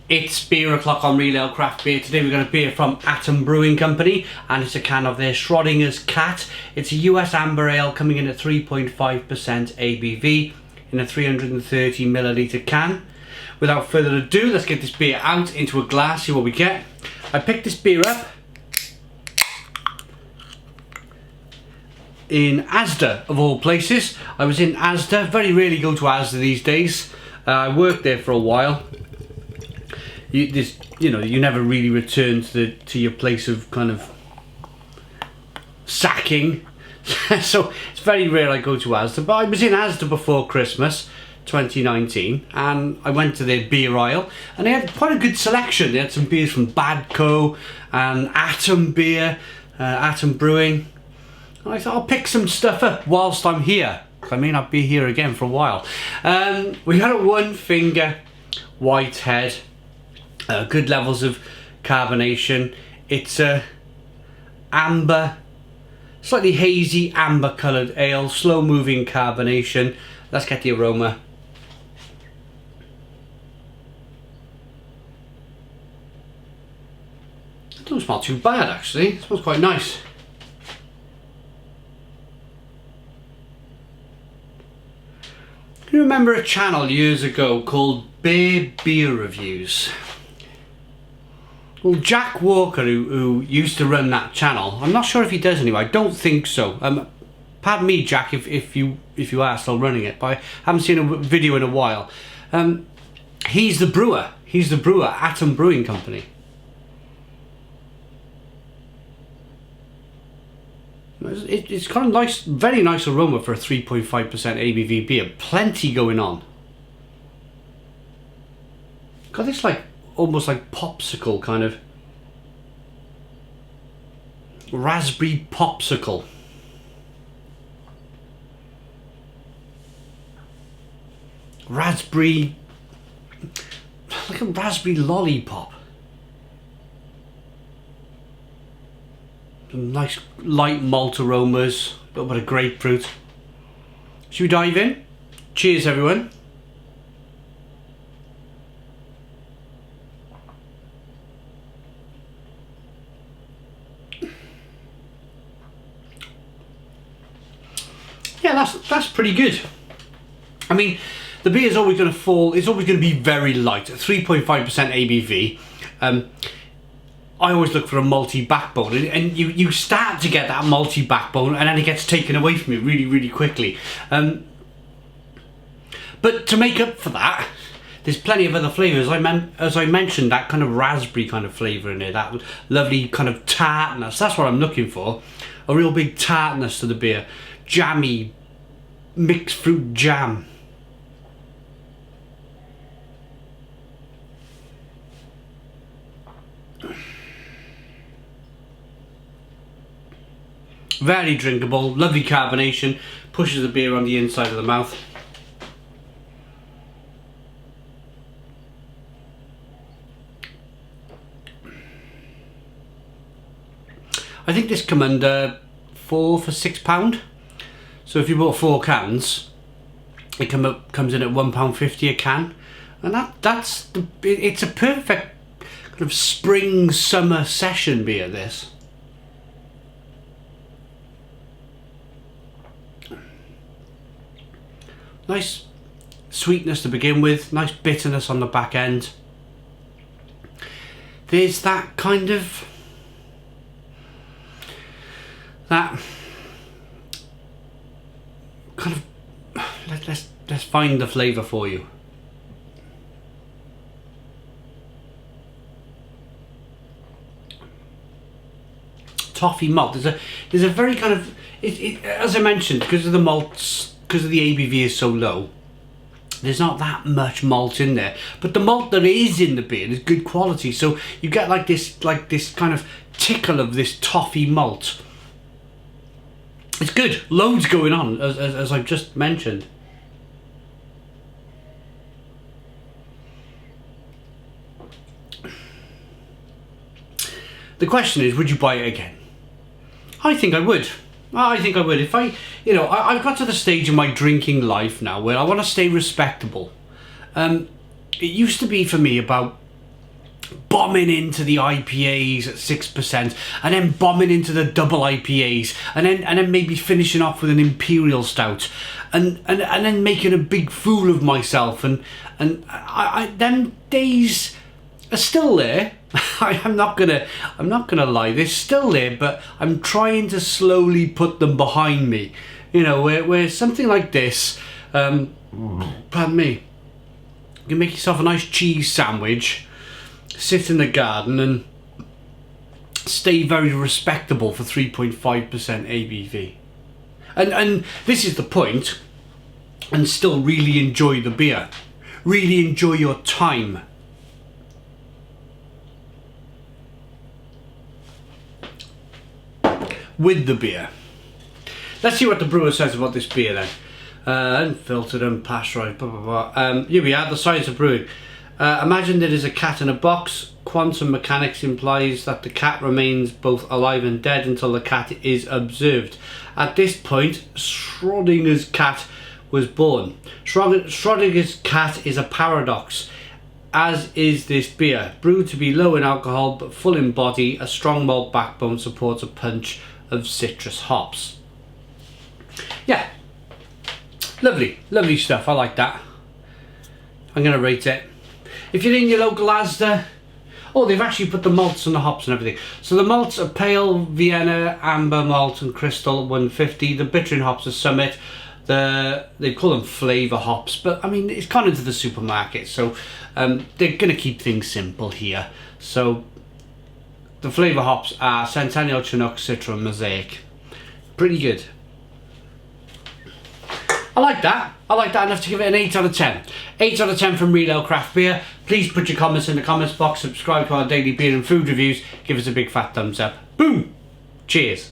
It's beer o'clock on Real Ale Craft Beer. Today we've got a beer from Atom Brewing Company, and it's a can of their Schrodinger's Cat. It's a US amber ale coming in at 3.5% ABV in a 330 milliliter can. Without further ado, let's get this beer out into a glass, see what we get. I picked this beer up in Asda, of all places. I was in Asda, very rarely go to Asda these days. I worked there for a while. You never really return to your place of kind of sacking. So it's very rare I go to Asda, but I was in Asda before Christmas 2019, and I went to their beer aisle, and they had quite a good selection. They had some beers from Badco and Atom Beer, Atom Brewing. And I thought I'll pick some stuff up whilst I'm here. I may not be here again for a while. We had a one finger Whitehead. Good levels of carbonation. It's a amber, slightly hazy amber coloured ale, slow moving carbonation. Let's get the aroma. It doesn't smell too bad actually, it smells quite nice. Can you remember a channel years ago called Beer Reviews? Well, Jack Walker, who used to run that channel, I'm not sure if he does anymore. I don't think so. Pardon me, Jack, if you are still running it, but I haven't seen a video in a while. He's the brewer. He's the brewer, Atom Brewing Company. It's kind of nice, very nice aroma for a 3.5% ABV beer. Plenty going on. Got this like almost like popsicle kind of raspberry popsicle. Raspberry, like a raspberry lollipop. Some nice light malt aromas, a little bit of grapefruit. Should we dive in? Cheers everyone. Yeah, that's pretty good. I mean, the beer is always going to fall, it's always going to be very light, 3.5% ABV. I always look for a malty backbone, and you start to get that malty backbone, and then it gets taken away from you really, really quickly. But to make up for that, there's plenty of other flavours. As I mentioned, that kind of raspberry kind of flavour in there, that lovely kind of tartness. That's what I'm looking for. A real big tartness to the beer. Jammy, mixed fruit jam. Very drinkable, lovely carbonation, pushes the beer on the inside of the mouth. I think this come under £4 for £6. So if you bought 4 cans, it comes in at £1.50 a can, and it's a perfect kind of spring summer session beer. This. Nice sweetness to begin with, nice bitterness on the back end. There's that kind of let's find the flavour for you. Toffee malt. There's a very kind of as I mentioned, because of the malts, because of the ABV is so low, there's not that much malt in there, but the malt that is in the beer is good quality, so you get like this kind of tickle of this toffee malt. It's good, loads going on, as I've just mentioned. The question is, would you buy it again? I think I would. I think I would. If I've got to the stage in my drinking life now where I want to stay respectable. It used to be for me about bombing into the IPAs at 6%, and then bombing into the double IPAs, and then maybe finishing off with an imperial stout, and then making a big fool of myself, and I them days are still there. I'm not gonna lie, they're still there, but I'm trying to slowly put them behind me. You know, where something like this, pardon me, you can make yourself a nice cheese sandwich, sit in the garden and stay very respectable for 3.5% ABV. And this is the point, and still really enjoy the beer. Really enjoy your time. With the beer. Let's see what the brewer says about this beer then. Unfiltered, unpasteurized, blah blah blah. Here we are, the science of brewing. Imagine there is a cat in a box. Quantum mechanics implies that the cat remains both alive and dead until the cat is observed. At this point, Schrodinger's cat was born. Schrodinger's cat is a paradox, as is this beer. Brewed to be low in alcohol but full in body, a strong malt backbone supports a punch of citrus hops. Yeah, lovely stuff. I like that. I'm gonna rate it. If you're in your local Asda, oh, they've actually put the malts and the hops and everything. So the malts are pale, Vienna, amber malt and crystal 150. The bittering hops are Summit. They call them flavour hops, but I mean it's gone into the supermarket, so they're gonna keep things simple here. So the flavour hops are Centennial, Chinook, Citra and Mosaic. Pretty good. I like that enough to give it an 8 out of 10. 8 out of 10 from Real Ale Craft Beer. Please put your comments in the comments box, subscribe to our daily beer and food reviews, give us a big fat thumbs up. Boom! Cheers.